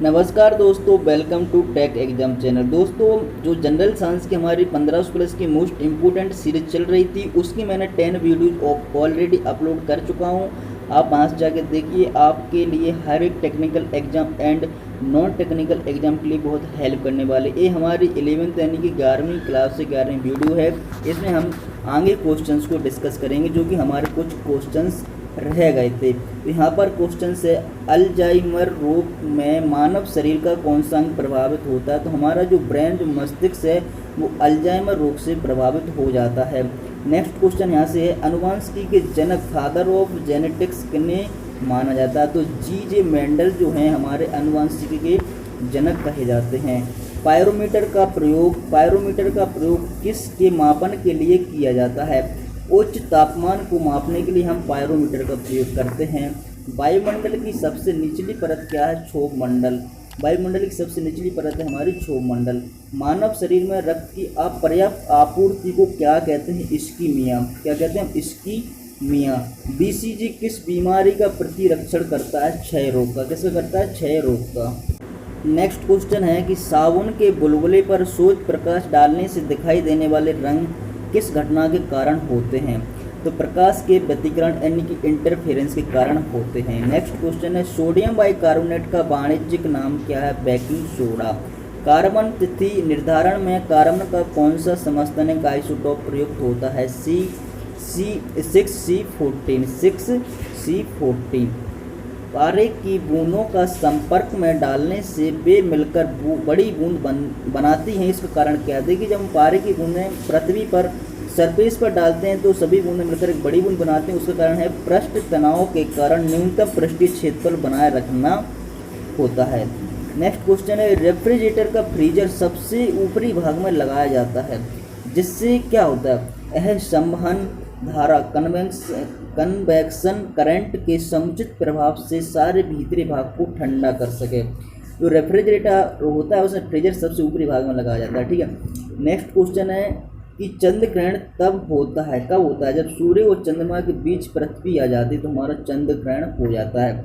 नमस्कार दोस्तों, welcome to tech exam channel. दोस्तों, जो जनरल साइंस की हमारी 1500 प्लस की मोस्ट इम्पोर्टेंट सीरीज चल रही थी, उसकी मैंने 10 वीडियोज ऑलरेडी अपलोड कर चुका हूं। आप वहां से जाके देखिए, आपके लिए हर एक technical exam and non technical exam के लिए बहुत हेल्प करने वाले। ये हमारी 11th यानी कि 11वीं क्लास से 11वीं वीडियो है। इसमें हम आगे क्वेश्चंस को डिस्कस करेंगे, जो कि हमारे कुछ क्वेश्चंस रह गए थे। तो यहाँ पर क्वेश्चन है, अल्जाइमर रोग में मानव शरीर का कौन सा अंग प्रभावित होता है। तो हमारा जो ब्रेन, जो मस्तिष्क है, वो अल्जाइमर रोग से प्रभावित हो जाता है। नेक्स्ट क्वेश्चन यहाँ से है, अनुवांशिकी के जनक, फादर ऑफ जेनेटिक्स किन्हें माना जाता है। तो जी.जे. मेंडल जो हैं हमारे अनुवांशिकी के जनक कहे जाते हैं। पायरोमीटर का प्रयोग किस के मापन के लिए किया जाता है। उच्च तापमान को मापने के लिए हम पायरोमीटर का प्रयोग करते हैं। वायुमंडल की सबसे निचली परत क्या है? क्षोभ मंडल। वायुमंडल की सबसे निचली परत है हमारी क्षोभ मंडल। मानव शरीर में रक्त की अपर्याप्त आपूर्ति को क्या कहते हैं? इस्कीमिया। क्या कहते हैं? इस्कीमिया। बीसीजी किस बीमारी का प्रतिरक्षण करता है? क्षय रोग का। किसका करता है? क्षय रोग का। नेक्स्ट क्वेश्चन है कि साबुन के बुलबुले पर सूर्य प्रकाश डालने से दिखाई देने वाले रंग किस घटना के कारण होते हैं। तो प्रकाश के व्यतिकरण यानी कि इंटरफेरेंस के कारण होते हैं। नेक्स्ट क्वेश्चन है, सोडियम बाइकार्बोनेट का वाणिज्यिक नाम क्या है? Baking soda. कार्बन तिथि निर्धारण में कार्बन का कौन सा समस्थानिक आइसोटोप प्रयुक्त होता है? C6C14। पारे की बूंदों का संपर्क में डालने से वे मिलकर बड़ी बूंद बनाती हैं। इसका कारण क्या है? देखिए, जब हम पारे की बूंदें पृथ्वी पर सरफेस पर डालते हैं तो सभी बूंदें मिलकर एक बड़ी बूंद बनाते हैं। उसका कारण है पृष्ठ तनाव के कारण न्यूनतम पृष्ठीय क्षेत्रफल बनाए रखना होता है। नेक्स्ट क्वेश्चन है, रेफ्रिजरेटर का फ्रीजर सबसे ऊपरी भाग में लगाया जाता है, जिससे क्या होता है? यह संवहन धारा, कन्वेक्शन करंट के समुचित प्रभाव से सारे भीतरी भाग को ठंडा कर सके। जो रेफ्रिजरेटर होता है उसमें फ्रीजर सबसे ऊपरी भाग में लगाया जाता है। ठीक है। नेक्स्ट क्वेश्चन है कि चंद्र ग्रहण तब होता है, कब होता है? जब सूर्य और चंद्रमा के बीच पृथ्वी आ जाती है तो हमारा चंद्र ग्रहण हो जाता है।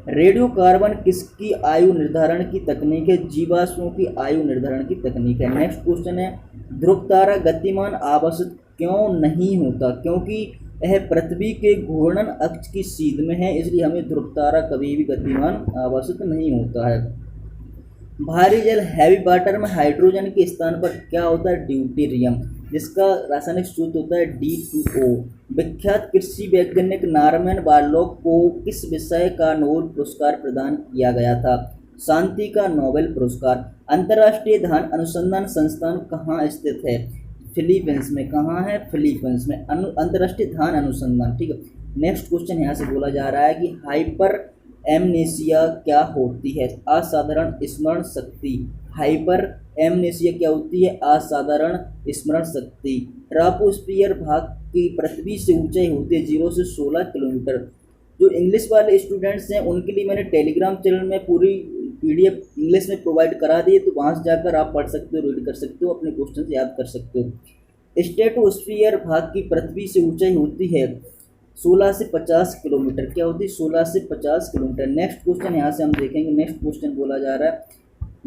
रेडियो कार्बन किसकी आयु निर्धारण की तकनीक है? जीवाश्मों की आयु निर्धारण की तकनीक है। नेक्स्ट क्वेश्चन है, ध्रुव तारा गतिमान आवर्षित क्यों नहीं होता? क्योंकि यह पृथ्वी के घूर्णन अक्ष की सीध में है, इसलिए हमें ध्रुव तारा कभी भी गतिमान आवर्षित नहीं होता है। भारी जल हैवी वाटर में हाइड्रोजन के स्थान पर क्या होता है? ड्यूटेरियम, जिसका रासायनिक सूत्र होता है D2O। विख्यात कृषि वैज्ञानिक नॉर्मन बोरलॉग को किस विषय का नोबेल पुरस्कार प्रदान किया गया था? शांति का नोबेल पुरस्कार। अंतर्राष्ट्रीय धान अनुसंधान संस्थान कहाँ स्थित है? फिलीपींस में। कहाँ है? फिलीपींस में अंतर्राष्ट्रीय धान अनुसंधान। ठीक है। नेक्स्ट क्वेश्चन यहाँ से बोला जा रहा है कि हाइपर एमनेसिया क्या होती है? असाधारण स्मरण शक्ति। हाइपर एमनेसिया क्या होती है? असाधारण स्मरण शक्ति। ट्रापोस्फियर भाग की पृथ्वी से ऊंचाई होती है 0 से 16 किलोमीटर। जो इंग्लिश वाले स्टूडेंट्स हैं उनके लिए मैंने टेलीग्राम चैनल में पूरी PDF इंग्लिश में प्रोवाइड करा दी है, तो वहाँ से जाकर आप पढ़ सकते हो, रीड कर सकते हो, अपने क्वेश्चन याद कर सकते हो। स्ट्रेटोस्फियर भाग की पृथ्वी से ऊंचाई होती है 16 से 50 किलोमीटर। क्या होती है? 16 से 50 किलोमीटर। नेक्स्ट क्वेश्चन यहाँ से हम देखेंगे। नेक्स्ट क्वेश्चन बोला जा रहा है,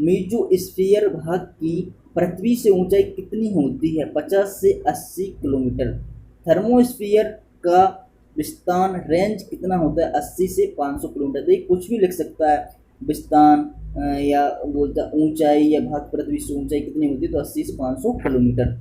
मीजोस्फीयर भाग की पृथ्वी से ऊंचाई कितनी होती है? 50 से 80 किलोमीटर। थर्मोस्फीयर का विस्तान रेंज कितना होता है? 80 से 500 किलोमीटर। देखिए, कुछ भी लिख सकता है, विस्तान या बोलता ऊंचाई या भाग पृथ्वी से ऊंचाई कितनी होती है, तो 80 से 500 किलोमीटर।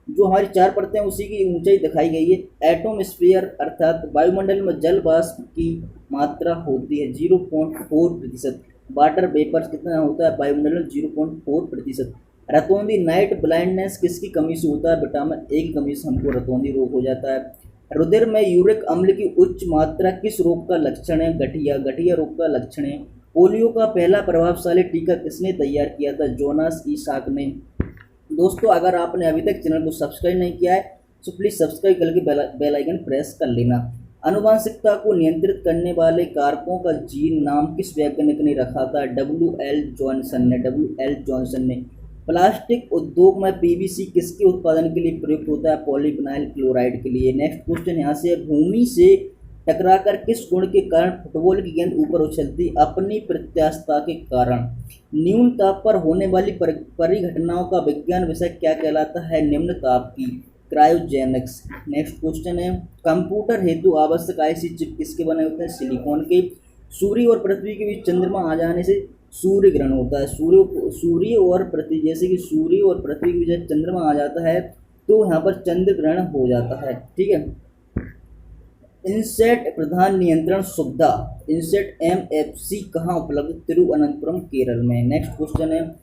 जो हमारी चार परतें हैं उसी की ऊंचाई दिखाई गई है। एटमॉस्फेयर अर्थात वायुमंडल में जल वाष्प की मात्रा होती है 0.4%। वाटर वेपर्स कितना होता है वायुमंडल में? 0.4%। रतौंधी नाइट ब्लाइंडनेस किसकी कमी से होता है? विटामिन ए की कमी से हमको रतौंधी रोग हो जाता है। रुधिर में यूरिक अम्ल की उच्च मात्रा किस रोग का लक्षण है? गठिया रोग का लक्षण है। पोलियो का पहला प्रभावशाली टीका किसने तैयार किया था? जोनास ईसाक ने। दोस्तों, अगर आपने अभी तक चैनल को सब्सक्राइब नहीं किया है तो प्लीज़ सब्सक्राइब करके बेल आइकन प्रेस कर लेना। आनुवंशिकता को नियंत्रित करने वाले कारकों का जीन नाम किस वैज्ञानिक ने रखा था? W.L. जॉनसन ने। प्लास्टिक उद्योग में PVC किसके उत्पादन के लिए प्रयुक्त होता है? पॉलीविनाइल क्लोराइड के लिए। नेक्स्ट क्वेश्चन यहाँ से, भूमि से टकराकर किस गुण के कारण फुटबॉल की गेंद ऊपर उछलती? अपनी प्रत्यास्थता के कारण। न्यून ताप पर होने वाली परिघटनाओं का विज्ञान विषय क्या कहलाता है? निम्न ताप की। क्रायोजेनिक्स। नेक्स्ट क्वेश्चन है, कंप्यूटर हेतु आवश्यक आईसी चिप किसके बने होते हैं? सिलिकॉन के। सूर्य और पृथ्वी के बीच चंद्रमा आ जाने से सूर्य ग्रहण होता है। सूर्य और पृथ्वी, जैसे कि सूर्य और पृथ्वी के बीच चंद्रमा आ जाता है तो यहाँ पर चंद्र ग्रहण हो जाता है। ठीक है। इनसेट प्रधान नियंत्रण सुविधा इनसेट MFC कहाँ उपलब्ध? तिरुवनंतपुरम केरल में। नेक्स्ट क्वेश्चन है,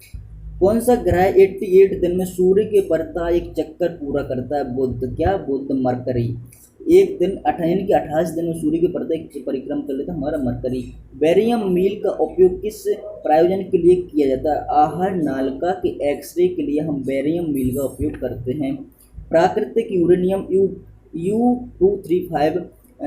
कौन सा ग्रह 88 दिन में सूर्य के परता एक चक्कर पूरा करता है? बुध। क्या? बुध। मरकरी। एक दिन 28 दिन में सूर्य के परता एक परिक्रम कर लेता है हमारा मरकरी। बेरियम मील का उपयोग किस प्रयोजन के लिए किया जाता है? आहार नालिका के एक्सरे के लिए हम बेरियम मील का उपयोग करते हैं। प्राकृतिक यूरेनियम U235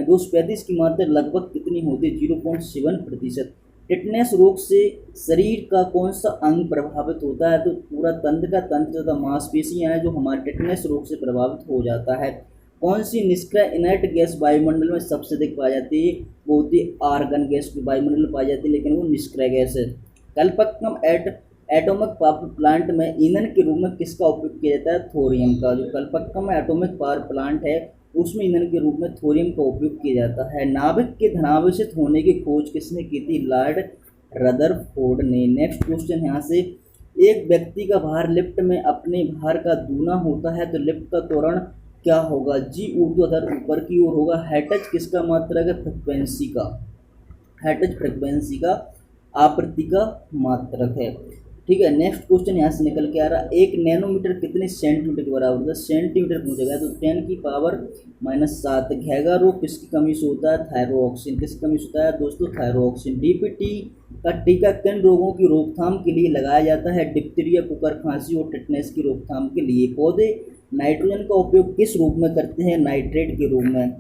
235 की मात्रा लगभग कितनी होती है? 0.7%। टिटनेस रोग से शरीर का कौन सा अंग प्रभावित होता है? तो पूरा तंत्र का तंत्र तथा मांसपेशियां हैं जो हमारे टिटनेस रोग से प्रभावित हो जाता है। कौन सी निष्क्रिय इनर्ट गैस वायुमंडल में सबसे अधिक पाई जाती है? वो होती है आर्गन गैस की वायुमंडल में पाई जाती है, लेकिन वो निष्क्रिय गैस है। कल्पक्कम एटॉमिक पावर प्लांट में ईंधन के रूप में किसका उपयोग किया जाता है? थोरियम का। जो कल्पक्कम एटॉमिक पावर प्लांट है उसमें ईंधन के रूप में थोरियम का उपयोग किया जाता है। नाभिक के धनावेशित होने की खोज किसने की थी? लॉर्ड रदरफोर्ड ने। नेक्स्ट क्वेश्चन यहाँ से, एक व्यक्ति का भार लिफ्ट में अपने भार का दूना होता है तो लिफ्ट का त्वरण क्या होगा? G ऊर्ध्वाधर ऊपर की ओर होगा। हैटच किसका मात्रक है? फ्रिक्वेंसी का। हैटच फ्रिक्वेंसी का आवृत्ति का मात्रक है। ठीक है। नेक्स्ट क्वेश्चन यहाँ से निकल के आ रहा है, 1 नैनोमीटर कितने सेंटीमीटर के बराबर होता है? सेंटीमीटर पूछा गया तो 10⁻⁷। घेगा रोग किसकी कमी से होता है? थायरोक्सिन। किसकी कमी से होता है दोस्तों? थायरोक्सिन। DPT का टीका किन रोगों की रोकथाम के लिए लगाया जाता है? डिप्थीरिया, कुकर खांसी और टिटनेस की रोकथाम के लिए। पौधे नाइट्रोजन का उपयोग किस रूप में करते हैं? नाइट्रेट के रूप में।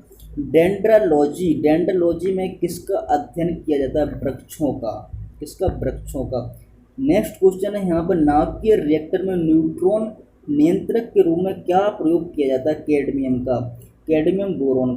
डेंड्रोलॉजी में किसका अध्ययन किया जाता है? वृक्षों का। किसका? वृक्षों का। नेक्स्ट क्वेश्चन है यहाँ पर, नाभिकीय रिएक्टर में न्यूट्रॉन नियंत्रक के रूप में क्या प्रयोग किया जाता है? कैडमियम का। कैडमियम बोरॉन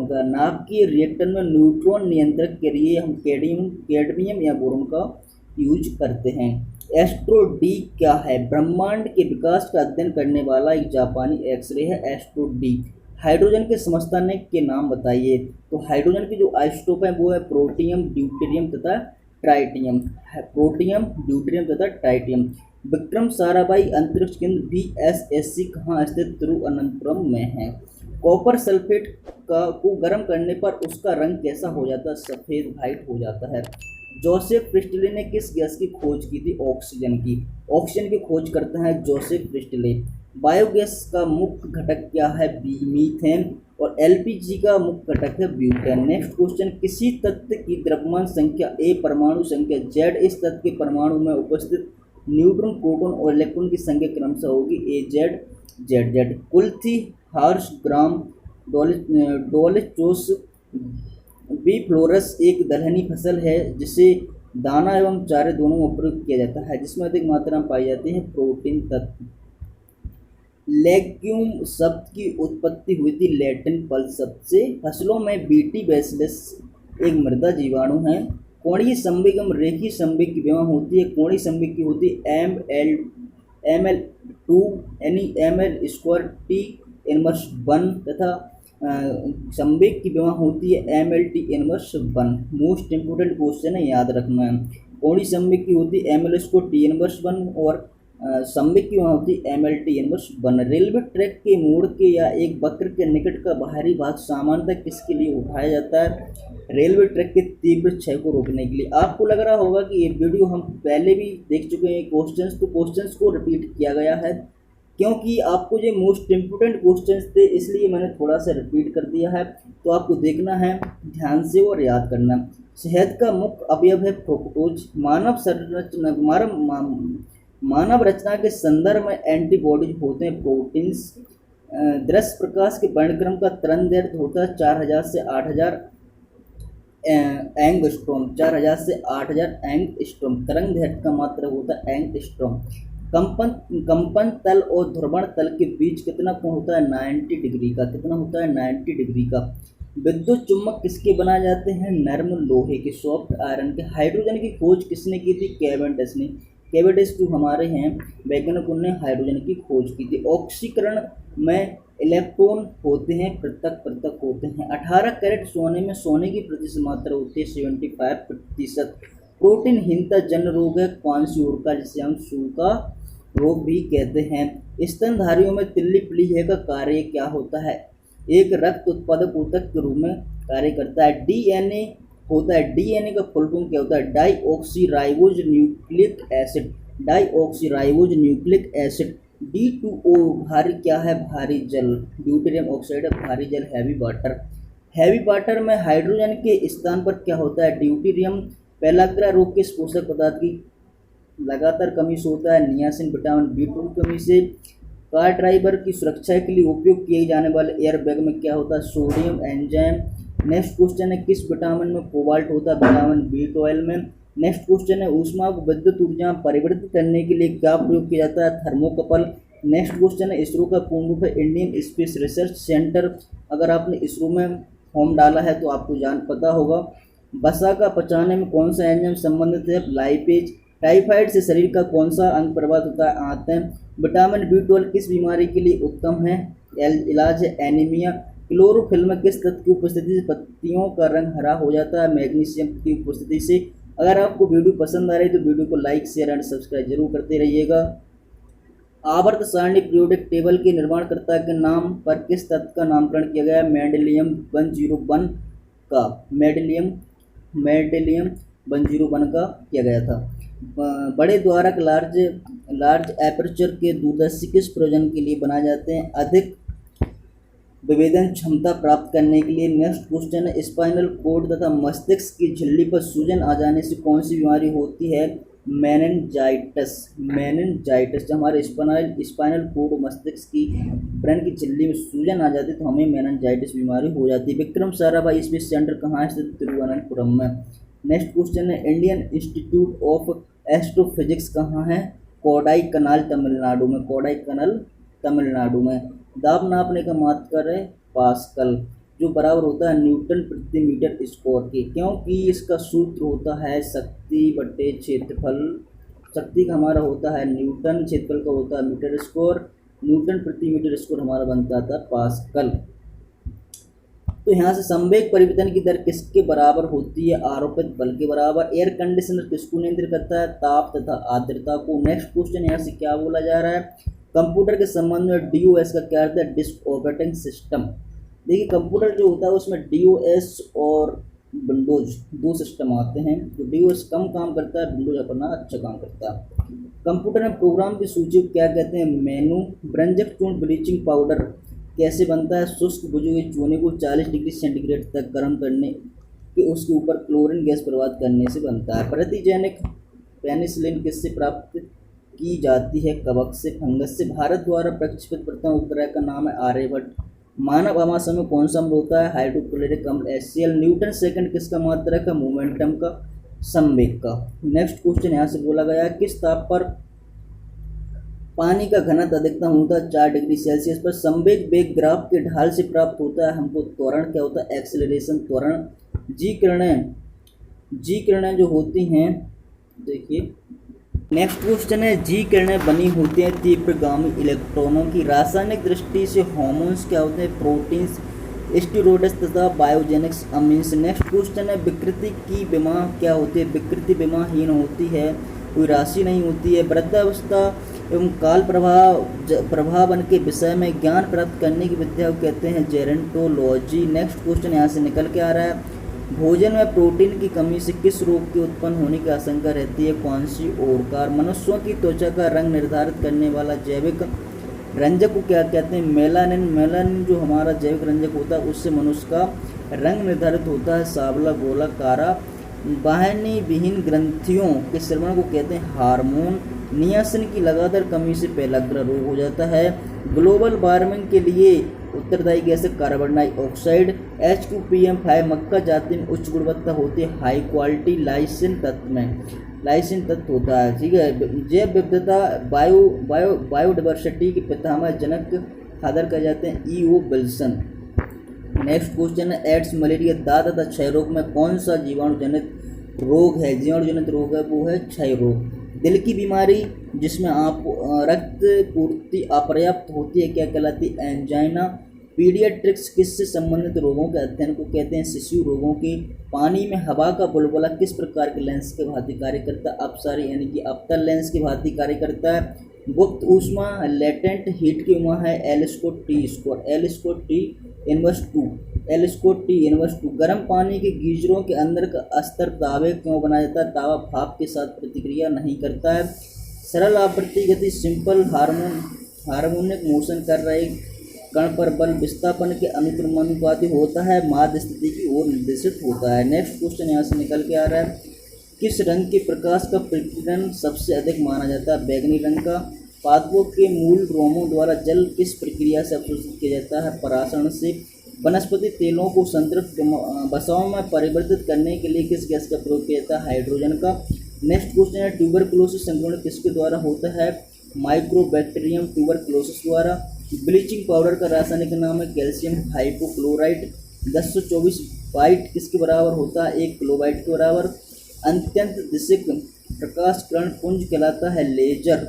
का। नाभिकीय रिएक्टर में न्यूट्रॉन नियंत्रक के लिए हम कैडमियम या बोरॉन का यूज करते हैं। एस्ट्रो डी क्या है? ब्रह्मांड के विकास का अध्ययन करने वाला एक जापानी एक्सरे है एस्ट्रो डी। हाइड्रोजन के समस्थानिक के नाम बताइए। तो हाइड्रोजन के जो आइसोटोप है वो है प्रोटियम, ड्यूटेरियम तथा ट्राइटियम। प्रोटियम, ड्यूटेरियम तथा ट्राइटियम। विक्रम साराभाई अंतरिक्ष केंद्र VSSC कहाँ स्थित? तिरुवनंतपुरम में है। कॉपर सल्फेट को गर्म करने पर उसका रंग कैसा हो जाता है? सफ़ेद, व्हाइट हो जाता है। जोसेफ प्रिस्टले ने किस गैस की खोज की थी? ऑक्सीजन की। ऑक्सीजन की खोज करता है जोसेफ प्रिस्टले। बायोगैस का मुख्य घटक क्या है? मीथेन। और LPG का मुख्य घटक है ब्यूटेन। नेक्स्ट क्वेश्चन, किसी तत्व की द्रव्यमान संख्या A, परमाणु संख्या Z, इस तत्व के परमाणु में उपस्थित न्यूट्रॉन, प्रोटॉन और इलेक्ट्रॉन की संख्या क्रमशः होगी AZ, ZZ। कुल्थी, हार्स ग्राम, डोलिचोस बीफ्लोरस एक दलहनी फसल है जिसे दाना एवं चारे दोनों में प्रयोग किया जाता है, जिसमें अधिक मात्रा में पाई जाती है प्रोटीन तत्व। लेग्यूम शब्द की उत्पत्ति हुई थी लैटिन पल्स शब्द से। फसलों में बीटी बैसिलस एक मृदा जीवाणु है। कोणीय संवेग एवं रेखीय संवेग की विमा होती है। कोणीय संवेग की होती है ML2 यानी ML²T−1 तथा संवेग की विमा होती है MLT−1। मोस्ट इम्पोर्टेंट क्वेश्चन है, याद रखना है। कोणीय संवेग की होती है ML²T−1 और संवेग की वहाँ होती है MLT−1। रेलवे ट्रैक के मोड़ के या एक वक्र के निकट का बाहरी भाग सामान्यतः किसके लिए उठाया जाता है? रेलवे ट्रैक के तीव्र क्षय को रोकने के लिए। आपको लग रहा होगा कि ये वीडियो हम पहले भी देख चुके हैं क्वेश्चंस, तो क्वेश्चंस को रिपीट किया गया है क्योंकि आपको ये मोस्ट इम्पोर्टेंट क्वेश्चंस थे, इसलिए मैंने थोड़ा सा रिपीट कर दिया है। तो आपको देखना है ध्यान से और याद करना। शहद का मुख्य अवयव है फ्रुक्टोज। मानव रचना के संदर्भ में एंटीबॉडीज होते हैं प्रोटीन्स। दृश्य प्रकाश के वर्णक्रम का तरंगदैर्घ्य होता है 4000 से 8000 एंगस्ट्रॉम। 4000 से 8000 एंगस्ट्रॉम तरंगदैर्घ्य का मात्रा होता है एंगस्ट्रॉम। कंपन तल और ध्रुवण तल के बीच कितना कोण होता है? 90 डिग्री का। कितना होता है? 90 डिग्री का। विद्युत चुम्बक किसके बनाए जाते हैं? नर्म लोहे के, सॉफ्ट आयरन के। हाइड्रोजन की खोज किसने की थी? कैवेंडिश ने। कैवेंडिश जो हमारे हैं वैज्ञानिकों ने हाइड्रोजन की खोज की थी। ऑक्सीकरण में इलेक्ट्रॉन होते हैं, पृथक पृथक होते हैं। 18 कैरेट सोने में सोने की प्रतिशत मात्रा होती है 75%। प्रोटीनहीनता जन रोग है कौन सी ओर का, जिसे हम सूखा रोग भी कहते हैं। स्तनधारियों में तिल्ली प्लीहा का कार्य क्या होता है? एक रक्त उत्पादक ऊतक के रूप में कार्य करता है। डीएनए होता है, डीएनए का फुल फॉर्म क्या होता है? Deoxyribose nucleic acid, deoxyribose nucleic acid. D2O भारी क्या है? भारी जल। ड्यूटेरियम ऑक्साइड है भारी जल, हैवी वाटर। हैवी वाटर में हाइड्रोजन के स्थान पर क्या होता है? ड्यूटेरियम। पेलाग्रा रोग किस पोषक पदार्थ की लगातार कमी से होता है? नियासिन, विटामिन B2 की कमी से। कार ड्राइवर की सुरक्षा के लिए उपयोग किए जाने वाले एयर बैग में क्या होता है? Sodium enzyme. नेक्स्ट क्वेश्चन है किस विटामिन में कोबाल्ट होता है? विटामिन B12 में। नेक्स्ट क्वेश्चन है ऊष्मा को विद्युत ऊर्जा में परिवर्तित करने के लिए क्या प्रयोग किया जाता है? थर्मोकपल। नेक्स्ट क्वेश्चन है इसरो का पूर्ण रूप है इंडियन स्पेस रिसर्च सेंटर। अगर आपने इसरो में फॉर्म डाला है तो आपको पता होगा। वसा का पचाने में कौन सा एंजाइम संबंधित है? लाइपेज। टाइफाइड से शरीर का कौन सा अंग प्रभावित होता है? आंत। विटामिन B12 किस बीमारी के लिए उत्तम है? इलाज है एनीमिया। क्लोरोफिल में किस तत्व की उपस्थिति से पत्तियों का रंग हरा हो जाता है? मैग्नीशियम की उपस्थिति से। अगर आपको वीडियो पसंद आ रही है तो वीडियो को लाइक शेयर एंड सब्सक्राइब जरूर करते रहिएगा। आवर्त सारणी पीरियोडिक टेबल के निर्माणकर्ता के नाम पर किस तत्व का नामकरण किया गया? मेंडेलियम 101 का, मेंडेलियम 101 का किया गया था। बड़े द्वारक लार्ज एपर्चर के दूरदर्शी किस प्रयोजन के लिए बनाए जाते हैं? अधिक विभेदन क्षमता प्राप्त करने के लिए। नेक्स्ट क्वेश्चन है स्पाइनल कॉर्ड तथा मस्तिष्क की झिल्ली पर सूजन आ जाने से कौन सी बीमारी होती है? मेनिनजाइटिस। मेनिनजाइटिस जब हमारे स्पाइनल कॉर्ड मस्तिष्क की ब्रेन की झिल्ली में सूजन आ जाती है तो हमें मेनिनजाइटिस बीमारी हो जाती है। विक्रम साराभाई स्पेस सेंटर कहाँ स्थित? तिरुवनंतपुरम में। नेक्स्ट क्वेश्चन है इंडियन इंस्टीट्यूट ऑफ एस्ट्रोफिजिक्स कहाँ है? कोडाई कनाल तमिलनाडु में, कोडाई कनाल तमिलनाडु में। दाब नापने का मात्रक है पास्कल, जो बराबर होता है न्यूटन प्रति मीटर स्क्वायर के, क्योंकि इसका सूत्र होता है शक्ति बटे क्षेत्रफल। शक्ति का हमारा होता है न्यूटन, क्षेत्रफल का होता है मीटर स्क्वायर, न्यूटन प्रति मीटर स्क्वायर हमारा बनता था पास्कल। तो यहाँ से संवेग परिवर्तन की दर किसके बराबर होती है? आरोपित बल के बराबर। एयर कंडीशनर किसको नियंत्रित करता है? ताप तथा आर्द्रता को। नेक्स्ट क्वेश्चन यहाँ से क्या बोला जा रहा है? कंप्यूटर के संबंध में DOS का क्या अर्थ है? Disk operating system. देखिए कंप्यूटर जो होता है उसमें DOS और विंडोज दो सिस्टम आते हैं। तो DOS कम काम करता है, विंडोज अपना अच्छा काम करता है। कंप्यूटर में प्रोग्राम की सूची को क्या कहते हैं? मेनू। ब्रंजक चूर्ण ब्लीचिंग पाउडर कैसे बनता है? शुष्क भुजे हुए चूने को 40 डिग्री सेंटीग्रेड तक गर्म करने के उसके ऊपर क्लोरीन गैस प्रवाहित करने से बनता है। प्रतिजैविक पेनिसिलिन किससे प्राप्त की जाती है? कवक से, फंगस से। भारत द्वारा प्रक्षेपित प्रथम उपग्रह का नाम है आर्यभट्ट। मानव आमाशय में कौन सा अम्ल होता है? हाइड्रोक्लोरिक अम्ल HCl। न्यूटन सेकंड किसका मात्रक है? मोमेंटम का, संवेग का। नेक्स्ट क्वेश्चन यहाँ से बोला गया है किस ताप पर पानी का घनत्व अधिकतम होता है? 4 डिग्री सेल्सियस पर। संवेग वेग ग्राफ के ढाल से प्राप्त होता है हमको त्वरण क्या होता है? एक्सेलरेशन, त्वरण। जी किरणें जो होती हैं, देखिए नेक्स्ट क्वेश्चन है जी किरणें बनी होती हैं तीव्रगामी इलेक्ट्रॉनों की। रासायनिक दृष्टि से हार्मोन्स क्या होते हैं? प्रोटीन्स, स्टेरॉइड्स तथा बायोजेनिक्स अमीन्स। नेक्स्ट क्वेश्चन है विकृति की विमा क्या होती है? विकृति विमाहीन होती है, कोई राशि नहीं होती है। वृद्धावस्था एवं काल प्रभावन के विषय में ज्ञान प्राप्त करने की विद्या को कहते हैं जेरेंटोलॉजी। नेक्स्ट क्वेश्चन यहाँ से निकल के आ रहा है भोजन में प्रोटीन की कमी से किस रोग के उत्पन्न होने की आशंका रहती है? कौन सी ओर? मनुष्यों की त्वचा का रंग निर्धारित करने वाला जैविक रंजक को क्या कहते हैं? मेलानिन। मेलानिन जो हमारा जैविक रंजक होता है उससे मनुष्य का रंग निर्धारित होता है सांवला, गोला, कारा। वाहिनी विहीन ग्रंथियों के श्रवण को कहते हैं हार्मोन। नियासिन की लगातार कमी से पेलाग्रा रोग हो जाता है। ग्लोबल वार्मिंग के लिए उत्तरदायी गैस है कार्बन डाइऑक्साइड। H2PM5 मक्का जाति में उच्च गुणवत्ता होती है, हाई क्वालिटी। लाइसिन तत्व में लाइसिन तत्व होता है, ठीक है। जैव विविधता बायोडाइवर्सिटी के पितामह जनक फादर कहे जाते हैं E.O. विल्सन। नेक्स्ट क्वेश्चन है एड्स, मलेरिया, दाद तथा क्षय रोग में कौन सा जीवाणु जनित रोग है? जीवाणु जनित रोग है वो है क्षय रोग। दिल की बीमारी जिसमें आप रक्त पूर्ति अपर्याप्त होती है क्या कहलाती है? एंजाइना। पीडियाट्रिक्स किससे संबंधित रोगों के अध्ययन को कहते हैं? शिशु रोगों के। पानी में हवा का बुलबुला किस प्रकार के लेंस के भांति कार्य करता है? अपसारी यानी कि अवतल लेंस के भांति कार्य करता है। गुप्त ऊष्मा लेटेंट हीट की वहाँ है L square T square, L square T inverse 2, L square T inverse 2। गर्म पानी के गीजरों के अंदर का स्तर तावे क्यों बनाया जाता है? तावा भाप के साथ प्रतिक्रिया नहीं करता है। सरल आवृत्ति गति सिंपल हार्मोनिक मोशन कर रहे कण पर बल विस्थापन के अनुक्रमानुपाती होता है, माध्य स्थिति की ओर निर्देशित होता है। नेक्स्ट क्वेश्चन यहाँ से निकल के आ रहा है, किस रंग के प्रकाश का प्रकीर्णन सबसे अधिक माना जाता है? बैगनी रंग का। पादपों के मूल रोमों द्वारा जल किस प्रक्रिया से अवशोषित किया जाता है? परासरण से। वनस्पति तेलों को संतृप्त वसाओं में परिवर्तित करने के लिए किस गैस का प्रयोग किया जाता है? हाइड्रोजन का। नेक्स्ट क्वेश्चन है, ट्यूबरकुलोसिस संक्रमण किसके द्वारा होता है? माइक्रोबैक्टीरियम ट्यूबरकुलोसिस द्वारा। ब्लीचिंग पाउडर का रासायनिक नाम है कैल्शियम हाइपोक्लोराइड। 1024 बाइट किसके बराबर होता है? 1 किलोबाइट के बराबर। अत्यंत दिशिक प्रकाश किरण पुंज कहलाता है लेजर।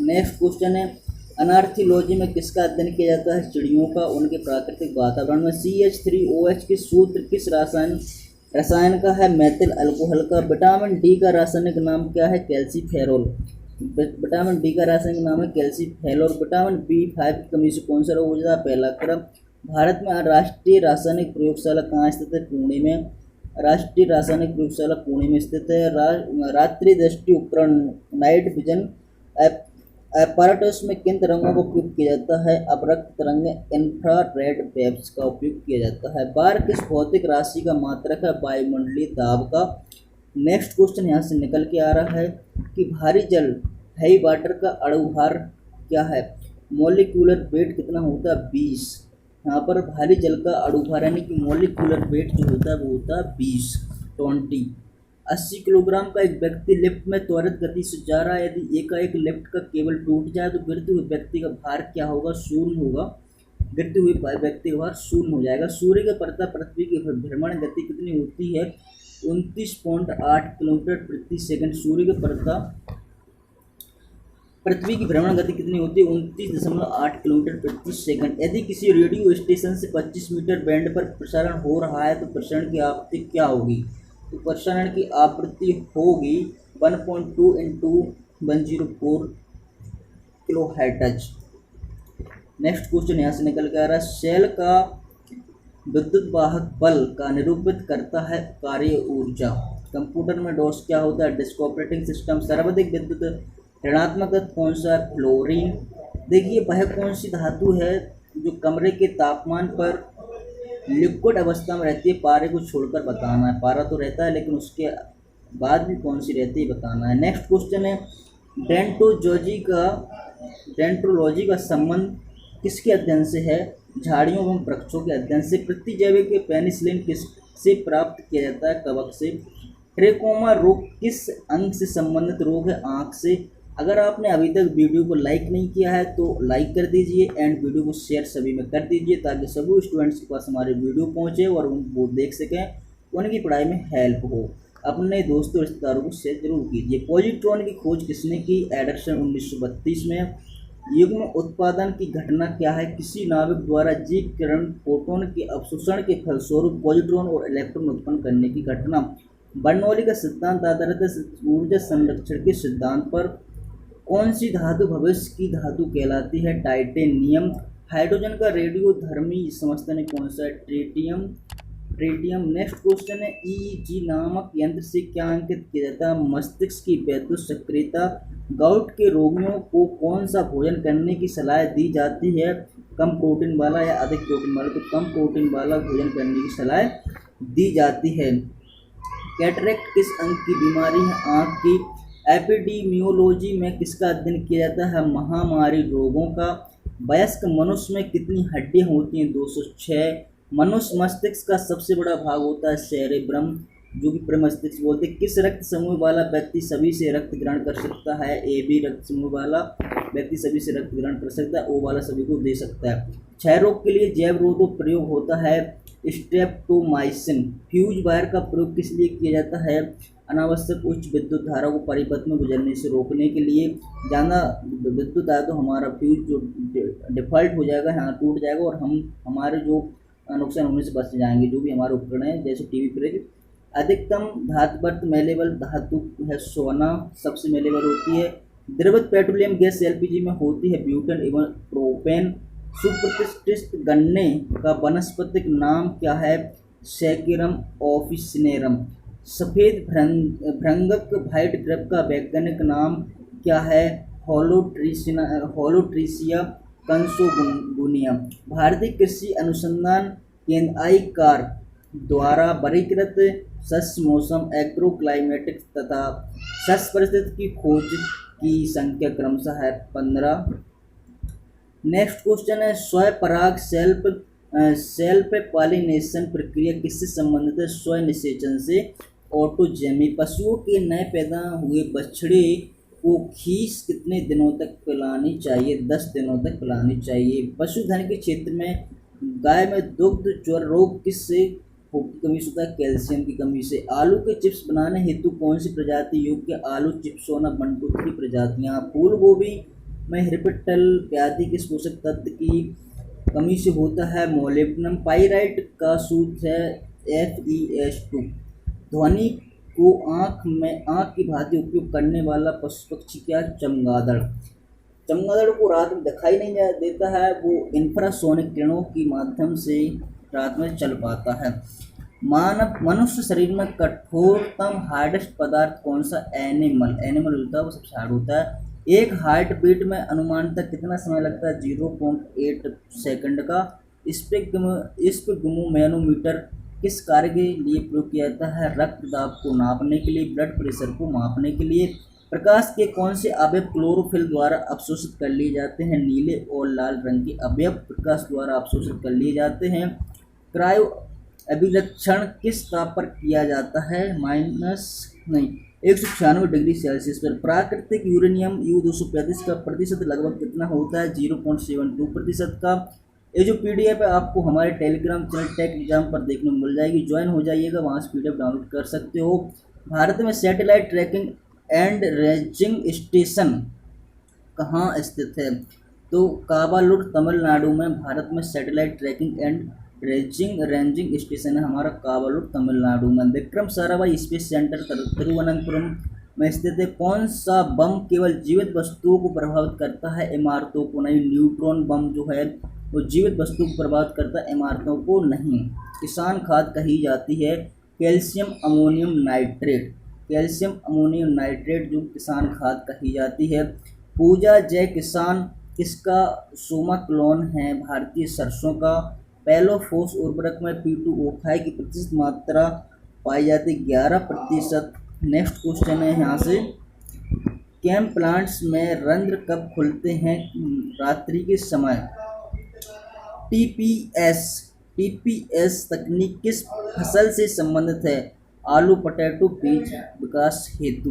नेक्स्ट क्वेश्चन है, अनार्थियोलॉजी में किसका अध्ययन किया जाता है? चिड़ियों का, उनके प्राकृतिक वातावरण में। CH3OH के सूत्र किस रसायन का है? मेथिल अल्कोहल का। विटामिन डी का रासायनिक नाम क्या है? कैल्सीफेरॉल। विटामिन डी का रासायनिक नाम है कैल्सीफेरॉल। विटामिन B5 की कमी से कौन सा रोग हो जाता है? पहला क्रम। भारत में राष्ट्रीय रासायनिक प्रयोगशाला कहाँ स्थित है? पुणे में। राष्ट्रीय रासायनिक प्रयोगशाला पुणे में स्थित है। रात्रि दृष्टि उपकरण नाइट विजन एपैरेटस में किन तरंगों का उपयोग किया जाता है? अपरक्त तरंग इंफ्रारेड वेव्स का उपयोग किया जाता है। बार किस भौतिक राशि का मात्रक है? वायुमंडलीय दाब का। नेक्स्ट क्वेश्चन यहाँ से निकल के आ रहा है कि भारी जल हैवी वाटर का अणुभार क्या है? मॉलिक्यूलर वेट कितना होता है? 20। यहाँ पर भारी जल का अणुभार यानी कि मॉलिक्यूलर वेट जो होता है वो होता है 20। 80 किलोग्राम का एक व्यक्ति लिफ्ट में त्वरित गति से जा रहा है। यदि एकाएक लिफ्ट का केबल टूट जाए तो गिरते हुए व्यक्ति का भार क्या होगा? शून्य होगा। गिरते हुए व्यक्ति का भार शून्य हो जाएगा। सूर्य के परतः पृथ्वी की भ्रमण गति कितनी होती है? 29.8 किलोमीटर प्रति सेकंड। सूर्य के परतः पृथ्वी की भ्रमण गति कितनी होती है? 29.8 किलोमीटर प्रति सेकंड। यदि किसी रेडियो स्टेशन से 25 मीटर बैंड पर प्रसारण हो रहा है तो प्रसारण की आवृत्ति क्या होगी? तो प्रसारण की आवृत्ति होगी 1.2 × 104 किलोहर्ट्ज। नेक्स्ट क्वेश्चन यहाँ से निकल के आ रहा है, सेल का विद्युत वाहक बल का निरूपित करता है कार्य ऊर्जा। कंप्यूटर में डॉस क्या होता है? Disk operating system. सर्वाधिक विद्युत ऋणात्मक तत्व कौन सा है? फ्लोरीन। देखिए वह कौन सी धातु है जो कमरे के तापमान पर लिक्विड अवस्था में रहती है? पारे को छोड़कर बताना है। पारा तो रहता है लेकिन उसके बाद भी कौन सी रहती है बताना है। नेक्स्ट क्वेश्चन है, डेंट्रोलॉजी का संबंध किसके अध्ययन से है? झाड़ियों एवं वृक्षों के अध्ययन से। प्रतिजैविक पेनिसिलिन किससे प्राप्त किया जाता है? कवक से। ट्रेकोमा रोग किस अंग से संबंधित रोग है? आँख से। अगर आपने अभी तक वीडियो को लाइक नहीं किया है तो लाइक कर दीजिए एंड वीडियो को शेयर सभी में कर दीजिए ताकि सभी स्टूडेंट्स के पास हमारे वीडियो पहुंचे और वो देख सकें, उनकी पढ़ाई में हेल्प हो। अपने दोस्तों रिश्तेदारों को शेयर जरूर कीजिए। पॉजिट्रॉन की खोज किसने की? एडर्सन 1932 में। युग्म उत्पादन की घटना क्या है? किसी नाभिक द्वारा जीव किरण फोटोन के अवशोषण के फलस्वरूप पॉजिट्रॉन और इलेक्ट्रॉन उत्पन्न करने की घटना। बर्नौली का सिद्धांत आधारित है ऊर्जा संरक्षण के सिद्धांत पर। कौन सी धातु भविष्य की धातु कहलाती है? टाइटेनियम। हाइड्रोजन का रेडियोधर्मी समस्थानिक कौन सा है? ट्रिटियम। नेक्स्ट क्वेश्चन है, EEG नामक यंत्र से क्या अंकित किया जाता है? मस्तिष्क की वैद्युत सक्रियता। गाउट के रोगियों को कौन सा भोजन करने की सलाह दी जाती है? कम प्रोटीन वाला या अधिक प्रोटीन वाला? तो कम प्रोटीन वाला भोजन करने की सलाह दी जाती है। कैटरेक्ट किस अंग की बीमारी है? आँख की। एपिडीमियोलॉजी में किसका अध्ययन किया जाता है? महामारी रोगों का। वयस्क मनुष्य में कितनी हड्डियां होती हैं? 206। मनुष्य मस्तिष्क का सबसे बड़ा भाग होता है सेरेब्रम, जो कि प्रमस्तिष्क बोलते हैं। किस रक्त समूह वाला व्यक्ति सभी से रक्त ग्रहण कर सकता है? AB रक्त समूह वाला व्यक्ति सभी से रक्त ग्रहण कर सकता है, ओ वाला सभी को दे सकता है। क्षय रोग के लिए जैव रोधक प्रयोग होता है स्ट्रेप्टोमाइसिन। फ्यूज वायर का प्रयोग किस लिए किया जाता है? अनावश्यक उच्च विद्युत धारा को परिपथ में गुजरने से रोकने के लिए। ज़्यादा विद्युत आया तो हमारा फ्यूज जो डिफॉल्ट हो जाएगा, यहाँ टूट जाएगा और हम हमारे जो नुकसान होने से बच जाएंगे, जो भी हमारे उपकरण हैं जैसे टीवी फ्रिज। अधिकतम धातुवर्त मेलेबल धातु है सोना, सबसे मेलेबल होती है। द्रवित पेट्रोलियम गैस एलपीजी में होती है ब्यूटेन एवं प्रोपेन। सुप्रतिष्ठित गन्ने का वनस्पतिक नाम क्या है? सैक्यूरम ऑफिसिनेरम। सफ़ेद भृंगक व्हाइट ग्रेप का वैज्ञानिक नाम क्या है? होलोट्रीसिया कंसोगुनिया। भारतीय कृषि अनुसंधान केंद्र आईकार द्वारा वर्गीकृत सस्य मौसम एग्रोक्लाइमेटिक्स तथा सस्य परिस्थिति की खोज की संख्या क्रमशः है 15। नेक्स्ट क्वेश्चन है स्वपराग सेल्फ पॉलिनेशन प्रक्रिया किससे संबंधित है? स्व निषेचन से। ऑटोजेमी। पशुओं के नए पैदा हुए बछड़े को खीस कितने दिनों तक पिलानी चाहिए? 10 दिनों तक पिलानी चाहिए। पशुधन के क्षेत्र में गाय में दुग्ध ज्वर रोग किससे कमी से होता है? कैल्शियम की कमी से। आलू के चिप्स बनाने हेतु कौन सी प्रजाति योग्य? आलू चिप्सोना 1 to 3 प्रजातियाँ। फूल गोभी में हिरपिटल इत्यादि किस पोषक तत्व की कमी से होता है? मोलिब्डेनम। पाइराइट का सूत्र है FeS2। ध्वनि को आँख की भांति उपयोग करने वाला पशु पक्षी क्या? चमगादड़। चमगादड़ को रात में दिखाई नहीं देता है, वो इंफ्रासोनिक किरणों के माध्यम से रात में चल पाता है। मनुष्य शरीर में कठोरतम हार्डेस्ट पदार्थ कौन सा? एनिमल होता है, वो सबसे हार्ड होता है। एक हार्ट बीट में अनुमानतः कितना समय लगता है? 0.8 सेकंड का। स्पिगमोमैनोमीटर किस कार्य के लिए प्रयोग किया जाता है? रक्त दाब को नापने के लिए, ब्लड प्रेशर को मापने के लिए। प्रकाश के कौन से अवयव क्लोरोफिल द्वारा अवशोषित कर लिए जाते हैं? नीले और लाल रंग के अवयव प्रकाश द्वारा अवशोषित कर लिए जाते हैं। क्रायो अभिलक्षण किस ताप पर किया जाता है? 196 डिग्री सेल्सियस पर। प्राकृतिक यूरेनियम U-235 का प्रतिशत लगभग कितना होता है? 0.72% का। ये जो PDF है आपको हमारे टेलीग्राम चैनल टेक एग्जाम पर देखने को मिल जाएगी, ज्वाइन हो जाइएगा, वहाँ से PDF डाउनलोड कर सकते हो। भारत में satellite trekking and ranging station कहाँ स्थित है? तो काबालुर तमिलनाडु में भारत में satellite trekking and ranging station है हमारा काबालुर तमिलनाडु में। विक्रम साराभाई स्पेस सेंटर तिरुवनंतपुरम में स्थित है। कौन सा बम केवल जीवित वस्तुओं को प्रभावित करता है, इमारतों को नहीं? न्यूट्रॉन बम जो है वो जीवित वस्तुओं को प्रभावित करता है, इमारतों को नहीं। किसान खाद कही जाती है calcium ammonium nitrate. Calcium ammonium nitrate जो किसान खाद कही जाती है। पूजा जय किसान किसका सोमा क्लोन है? भारतीय सरसों का। पेलोफोस उर्वरक में P2O5 की प्रतिशत मात्रा पाई जाती है 11%। नेक्स्ट क्वेश्चन है यहाँ से, कैम प्लांट्स में रंध्र कब खुलते हैं? रात्रि के समय। TPS तकनीक किस फसल से संबंधित है? आलू पोटैटो बीज विकास हेतु।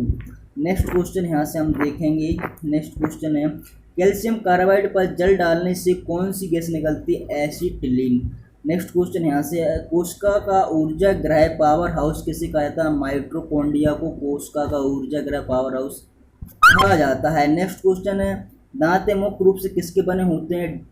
नेक्स्ट क्वेश्चन यहाँ से हम देखेंगे। नेक्स्ट क्वेश्चन है कैल्शियम कार्बाइड पर जल डालने से कौन सी गैस निकलती है? एसिटिलीन। नेक्स्ट क्वेश्चन यहाँ से है कोशिका का ऊर्जा ग्रह पावर हाउस किसे कहा जाता है? माइटोकॉन्ड्रिया को कोशिका का ऊर्जा ग्रह पावर हाउस कहा जाता है। नेक्स्ट क्वेश्चन है दांतें मुख्य रूप से किसके बने होते हैं?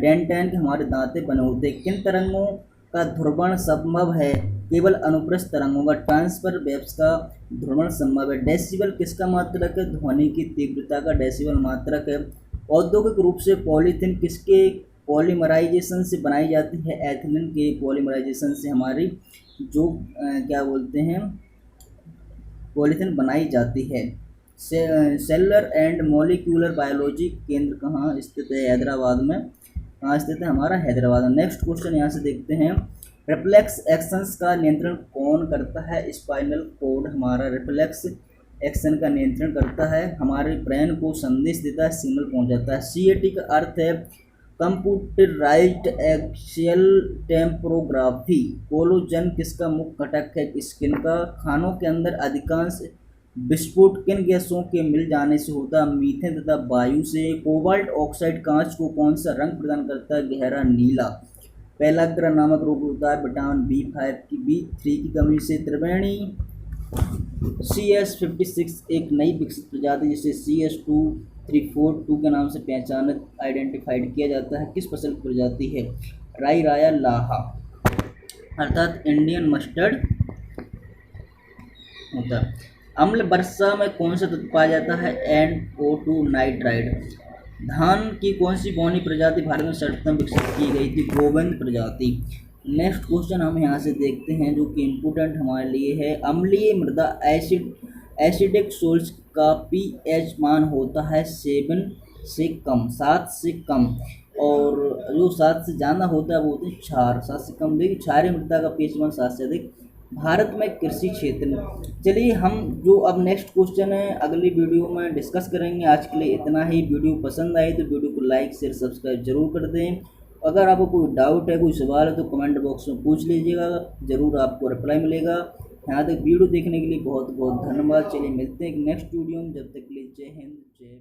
डेंटेन के हमारे दांतें बने होते हैं। किन तरंगों का ध्रुवण संभव है? केवल अनुप्रस्थ तरंगों का। ट्रांसफर वेव्स का ध्रुवण संभव है। डेसिबल किसका मात्रक है? ध्वनि की तीव्रता का डेसिबल मात्रक है। औद्योगिक रूप से पॉलीथीन किसके पॉलीमराइजेशन से बनाई जाती है? एथिलीन के पॉलीमराइजेशन से हमारी जो क्या बोलते हैं पॉलीथीन बनाई जाती है। सेलुलर एंड मॉलिक्यूलर बायोलॉजी केंद्र कहाँ स्थित है? हैदराबाद में। कहाँ स्थित है? हमारा हैदराबाद में। नेक्स्ट क्वेश्चन यहाँ से देखते हैं रिफ्लेक्स एक्शंस का नियंत्रण कौन करता है? स्पाइनल कॉर्ड हमारा रिफ्लेक्स एक्शन का नियंत्रण करता है, हमारे ब्रेन को संदेश देता है, सिग्नल पहुंचाता है। CAT का अर्थ है कंप्यूटराइज्ड एक्सियल टेम्पोग्राफी। कोलोजन किसका मुख्य घटक है? स्किन का। खानों के अंदर अधिकांश विस्फोट किन गैसों के मिल जाने से होता है? मीथेन तथा वायु से। कोबाल्ट ऑक्साइड कांच को कौन सा रंग प्रदान करता है? गहरा नीला। पेलाग्रा नामक रोग होता है विटामिन B5 की B3 की कमी से। त्रिवेणी CS56 एक नई विकसित प्रजाति जिसे CS2342 के नाम से पहचानित आइडेंटिफाइड किया जाता है किस फसल की प्रजाति है? राई, राया, लाहा अर्थात इंडियन मस्टर्ड होता है। अम्ल वर्षा में कौन सा तत्व पाया जाता है? NO2 nitride. धान की कौन सी बौनी प्रजाति भारत में सर्वप्रथम विकसित की गई थी? गोविंद प्रजाति। नेक्स्ट क्वेश्चन हम यहाँ से देखते हैं जो कि इम्पोर्टेंट हमारे लिए है। अम्लीय मृदा एसिडिक सोल्स का pH मान होता है 7 से कम, 7 से कम, और जो 7 से ज़्यादा होता है वो होते हैं क्षार। 7 से कम देखिए क्षारीय मृदा का pH मान 7 से अधिक। भारत में कृषि क्षेत्र में, चलिए हम जो अब नेक्स्ट क्वेश्चन है अगली वीडियो में डिस्कस करेंगे। आज के लिए इतना ही। वीडियो पसंद आए तो वीडियो को लाइक शेयर सब्सक्राइब जरूर कर दें। अगर आपको कोई डाउट है कोई सवाल है तो कमेंट बॉक्स में पूछ लीजिएगा, ज़रूर आपको रिप्लाई मिलेगा। यहाँ तक वीडियो देखने के लिए बहुत बहुत धन्यवाद। चलिए मिलते हैं एक नेक्स्ट वीडियो में, जब तक के लिए जय हिंद जय